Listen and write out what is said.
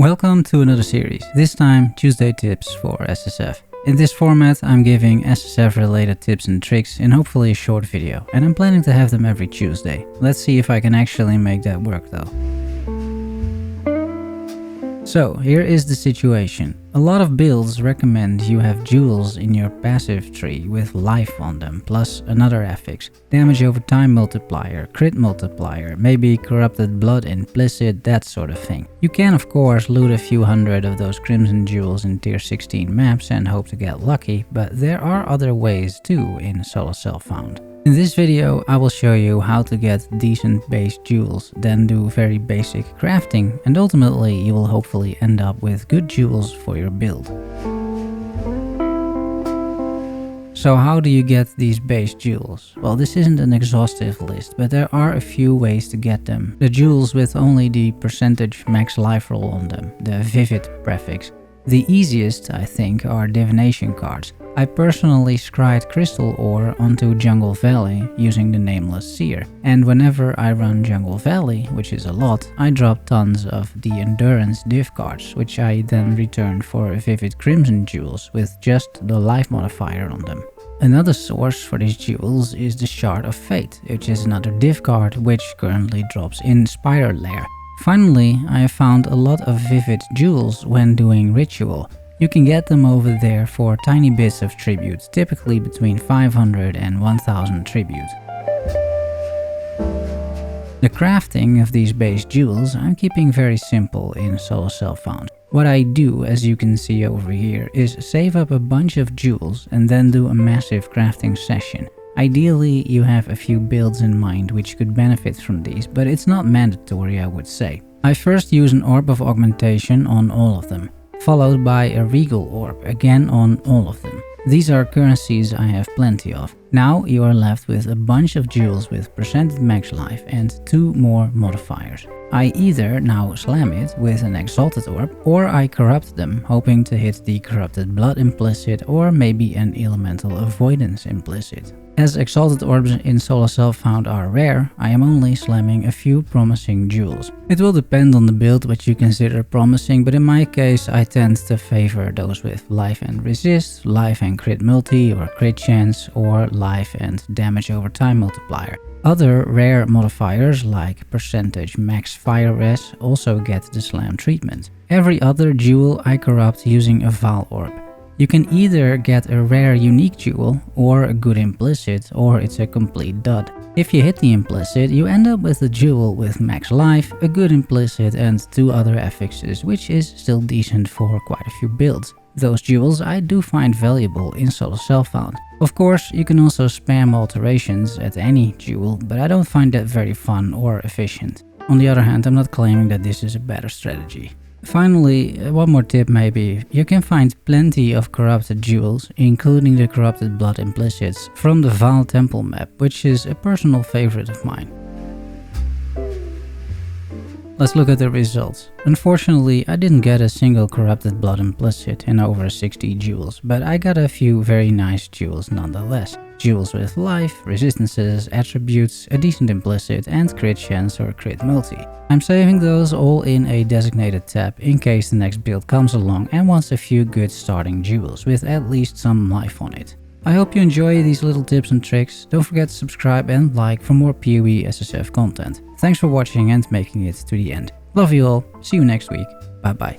Welcome to another series, this time Tuesday tips for SSF. In this format I'm giving SSF related tips and tricks in hopefully a short video, and I'm planning to have them every Tuesday. Let's see if I can actually make that work though. So here is the situation. A lot of builds recommend you have jewels in your passive tree with life on them, plus another affix, damage over time multiplier, crit multiplier, maybe corrupted blood implicit, that sort of thing. You can of course loot a few hundred of those crimson jewels in tier 16 maps and hope to get lucky, but there are other ways too in Solo Self-Found. In this video I will show you how to get decent base jewels, then do very basic crafting, and ultimately you will hopefully end up with good jewels for your build. So how do you get these base jewels? Well, this isn't an exhaustive list, but there are a few ways to get them. The jewels with only the percentage max life roll on them, the vivid prefix. The easiest, I think, are divination cards. I personally scryed crystal ore onto Jungle Valley using the nameless seer, and whenever I run Jungle Valley, which is a lot, I drop tons of the endurance div cards, which I then return for vivid crimson jewels with just the life modifier on them. Another source for these jewels is the Shard of Fate, which is another div card which currently drops in Spire Lair. Finally, I have found a lot of vivid jewels when doing ritual. You can get them over there for tiny bits of tribute, typically between 500 and 1000 tribute. The crafting of these base jewels I'm keeping very simple in Solo Self-Found. What I do, as you can see over here, is save up a bunch of jewels and then do a massive crafting session. Ideally, you have a few builds in mind which could benefit from these, but it's not mandatory, I would say. I first use an Orb of Augmentation on all of them, followed by a Regal Orb, again on all of them. These are currencies I have plenty of. Now you are left with a bunch of jewels with percentage max life and 2 more modifiers. I either now slam it with an Exalted Orb, or I corrupt them, hoping to hit the Corrupted Blood implicit or maybe an Elemental Avoidance implicit. As Exalted Orbs in Solo Self-Found are rare, I am only slamming a few promising jewels. It will depend on the build what you consider promising, but in my case I tend to favor those with life and resist, life and crit multi or crit chance, or life and damage over time multiplier. Other rare modifiers like percentage max fire res also get the slam treatment. Every other jewel I corrupt using a Val Orb. You can either get a rare unique jewel or a good implicit, or it's a complete dud. If you hit the implicit, you end up with a jewel with max life, a good implicit and 2 other affixes, which is still decent for quite a few builds. Those jewels I do find valuable in Solo Self-Found. Of course, you can also spam alterations at any jewel, but I don't find that very fun or efficient. On the other hand, I'm not claiming that this is a better strategy. Finally, one more tip maybe. You can find plenty of corrupted jewels, including the corrupted blood implicits, from the Val Temple map, which is a personal favorite of mine. Let's look at the results. Unfortunately, I didn't get a single corrupted blood implicit in over 60 jewels, but I got a few very nice jewels nonetheless. Jewels with life, resistances, attributes, a decent implicit, and crit chance or crit multi. I'm saving those all in a designated tab in case the next build comes along and wants a few good starting jewels with at least some life on it. I hope you enjoy these little tips and tricks. Don't forget to subscribe and like for more PoE SSF content. Thanks for watching and making it to the end. Love you all. See you next week. Bye bye.